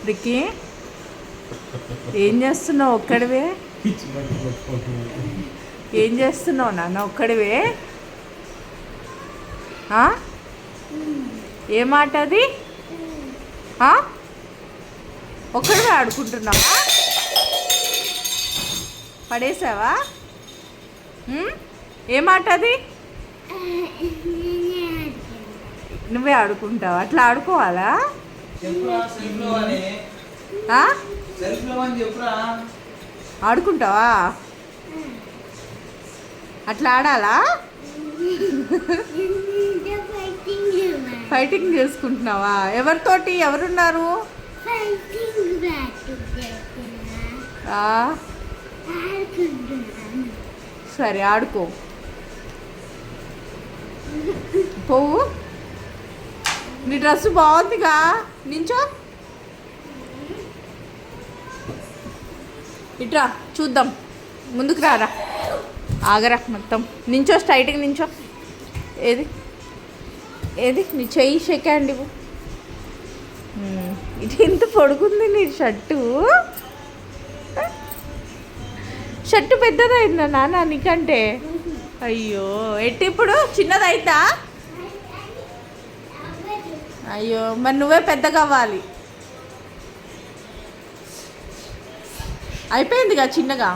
Ricky ఏం చేస్తున్నావు ఒక్కడివే? ఏం చేస్తున్నావు నాన్న ఒక్కడివే? ఏ మాట అది? ఒక్కడివే ఆడుకుంటున్నావా? పడేసావా? ఏ మాట అది? నువ్వే ఆడుకుంటావా? అట్లా ఆడుకోవాలా? ఆడుకుంటావా? అట్లా ఆడాలా? ఫైటింగ్ చేసుకుంటున్నావా? ఎవరితోటి? ఎవరున్నారు? సరే ఆడుకో. పోవు. నీ డ్రెస్ బాగుందిగా, నించో. ఇట్రా చూద్దాం, ముందుకు రారా. ఆగరా, మొత్తం నించో, స్ట్రైట్గా నించో. ఏది ఏది నీ చెయ్యి షేక్ హ్యాండ్ ఇవ్వు. ఇది ఎంత పొడుగుంది నీ షర్టు. షర్టు పెద్దదైందా నాన్న నీకంటే? అయ్యో, ఎట్టి ఇప్పుడు చిన్నదైతా? అయ్యో, మరి నువ్వే పెద్దగా అవ్వాలి. అయిపోయిందిగా చిన్నగా.